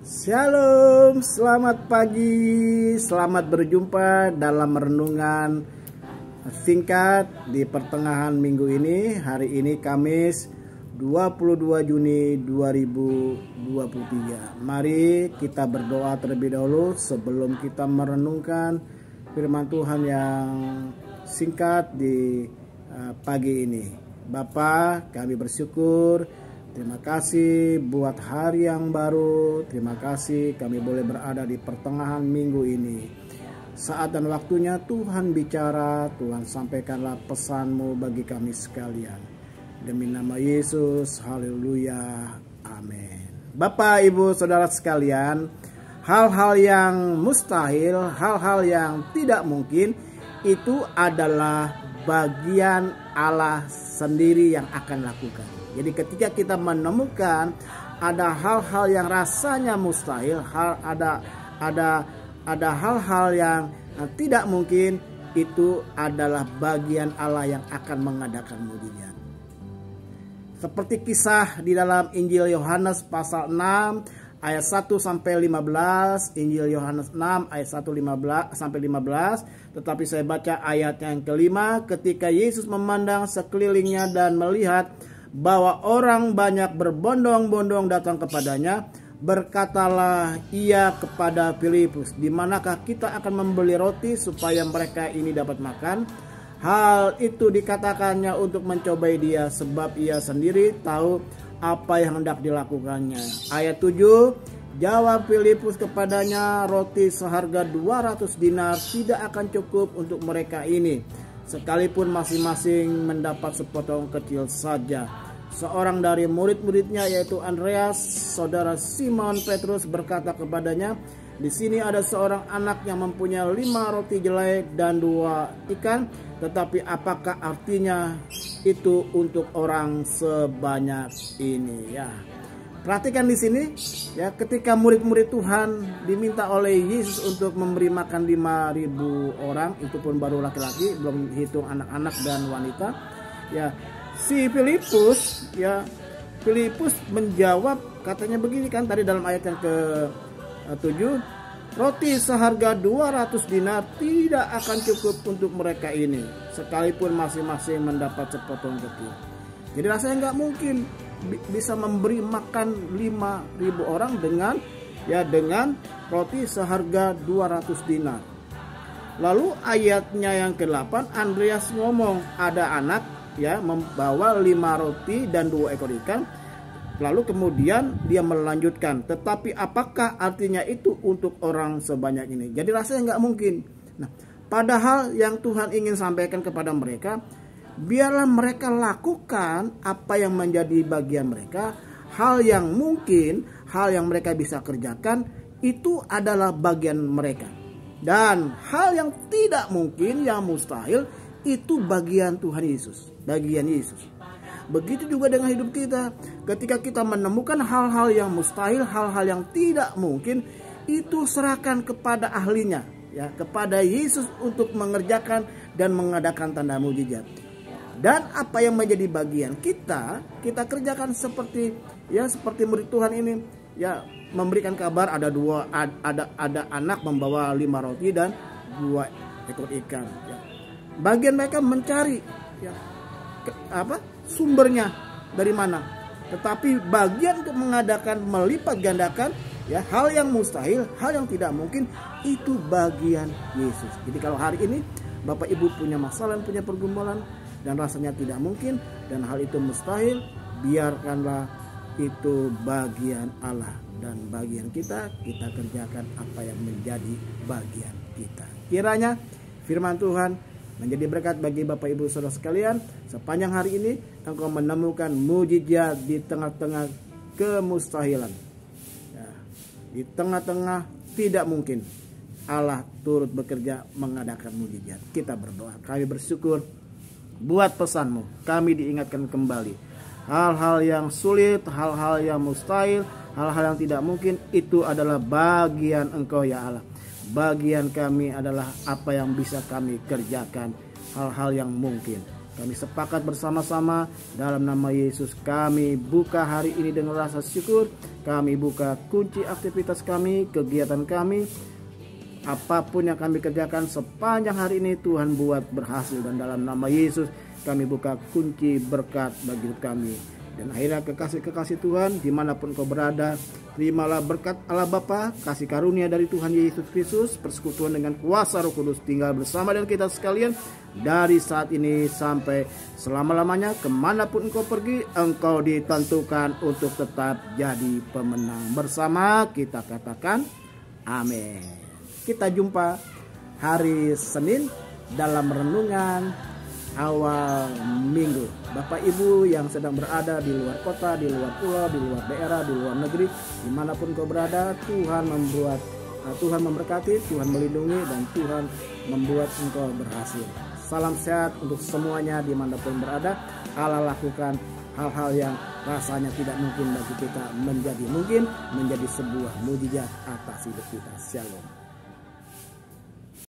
Shalom, selamat pagi, selamat berjumpa dalam renungan singkat di pertengahan minggu ini. Hari ini Kamis 22 Juni 2023. Mari kita berdoa terlebih dahulu sebelum kita merenungkan firman Tuhan yang singkat di pagi ini. Bapa, kami bersyukur. Terima kasih buat hari yang baru. Terima kasih kami boleh berada di pertengahan minggu ini. Saat dan waktunya Tuhan bicara, Tuhan sampaikanlah pesan-Mu bagi kami sekalian. Demi nama Yesus, haleluya, amin. Bapak, Ibu, Saudara sekalian, hal-hal yang mustahil, hal-hal yang tidak mungkin, itu adalah bagian Allah sendiri yang akan lakukan. Jadi ketika kita menemukan ada hal-hal yang rasanya mustahil, ada hal-hal yang tidak mungkin, itu adalah bagian Allah yang akan mengadakan mujizat. Seperti kisah di dalam Injil Yohanes pasal 6 ayat 1 sampai 15, Injil Yohanes 6 ayat 1 sampai 15, tetapi saya baca ayat yang kelima. Ketika Yesus memandang sekelilingnya dan melihat bahwa orang banyak berbondong-bondong datang kepadanya, berkatalah ia kepada Filipus, "Di manakah kita akan membeli roti supaya mereka ini dapat makan?" Hal itu dikatakannya untuk mencobai dia, sebab ia sendiri tahu apa yang hendak dilakukannya. Ayat 7, jawab Filipus kepadanya, "Roti seharga 200 dinar tidak akan cukup untuk mereka ini, sekalipun masing-masing mendapat sepotong kecil saja." Seorang dari murid-muridnya, yaitu Andreas, saudara Simon Petrus, berkata kepadanya, "Di sini ada seorang anak yang mempunyai 5 roti jelai dan 2 ikan, tetapi apakah artinya itu untuk orang sebanyak ini?" Ya, perhatikan di sini, ya, ketika murid-murid Tuhan diminta oleh Yesus untuk memberi makan 5.000 orang, itu pun baru laki-laki, belum hitung anak-anak dan wanita. Ya, si Filipus menjawab, katanya begini kan tadi dalam ayat yang ke-7, "Roti seharga 200 dinar tidak akan cukup untuk mereka ini, sekalipun masing-masing mendapat sepotong kecil." Jadi rasanya nggak mungkin bisa memberi makan 5.000 orang dengan roti seharga 200 dinar. Lalu ayatnya yang ke-8, Andreas ngomong, ada anak membawa 5 roti dan 2 ekor ikan. Lalu kemudian dia melanjutkan, tetapi apakah artinya itu untuk orang sebanyak ini? Jadi rasanya nggak mungkin. Nah, padahal yang Tuhan ingin sampaikan kepada mereka, biarlah mereka lakukan apa yang menjadi bagian mereka. Hal yang mungkin, hal yang mereka bisa kerjakan, itu adalah bagian mereka. Dan hal yang tidak mungkin, yang mustahil, itu bagian Tuhan Yesus, bagian Yesus. Begitu juga dengan hidup kita. Ketika kita menemukan hal-hal yang mustahil, hal-hal yang tidak mungkin, itu serahkan kepada ahlinya, ya, kepada Yesus untuk mengerjakan dan mengadakan tanda mujizat. Dan apa yang menjadi bagian kita kerjakan seperti murid Tuhan ini, ya, memberikan kabar ada anak membawa 5 roti dan 2 ekor ikan. Ya. Bagian mereka mencari, sumbernya dari mana. Tetapi bagian untuk mengadakan, melipat gandakan, hal yang mustahil, hal yang tidak mungkin, itu bagian Yesus. Jadi kalau hari ini Bapak Ibu punya masalah, punya pergumulan, dan rasanya tidak mungkin, dan hal itu mustahil, biarkanlah itu bagian Allah. Dan bagian kita kerjakan apa yang menjadi bagian kita. Kiranya firman Tuhan menjadi berkat bagi Bapak Ibu Saudara sekalian. Sepanjang hari ini engkau menemukan mujizat di tengah-tengah kemustahilan, ya, di tengah-tengah tidak mungkin, Allah turut bekerja mengadakan mujizat. Kita berdoa. Kami bersyukur buat pesan-Mu. Kami diingatkan kembali hal-hal yang sulit, hal-hal yang mustahil, hal-hal yang tidak mungkin, itu adalah bagian Engkau, ya Allah. Bagian kami adalah apa yang bisa kami kerjakan, hal-hal yang mungkin. Kami sepakat bersama-sama dalam nama Yesus. Kami buka hari ini dengan rasa syukur. Kami buka kunci aktivitas kami, kegiatan kami, apapun yang kami kerjakan sepanjang hari ini Tuhan buat berhasil. Dan dalam nama Yesus kami buka kunci berkat bagi hidup kami. Dan akhirnya kekasih-kekasih Tuhan dimanapun kau berada, terimalah berkat Allah Bapa, kasih karunia dari Tuhan Yesus Kristus, persekutuan dengan kuasa Roh Kudus tinggal bersama dengan kita sekalian dari saat ini sampai selama-lamanya. Kemanapun engkau pergi, engkau ditentukan untuk tetap jadi pemenang. Bersama kita katakan amin. Kita jumpa hari Senin dalam renungan awal minggu. Bapak Ibu yang sedang berada di luar kota, di luar pulau, di luar daerah, di luar negeri, dimanapun kau berada, Tuhan memberkati, Tuhan melindungi, dan Tuhan membuat engkau berhasil. Salam sehat untuk semuanya dimanapun berada. Allah lakukan hal-hal yang rasanya tidak mungkin bagi kita menjadi mungkin, menjadi sebuah mujizat atas hidup kita. Shalom.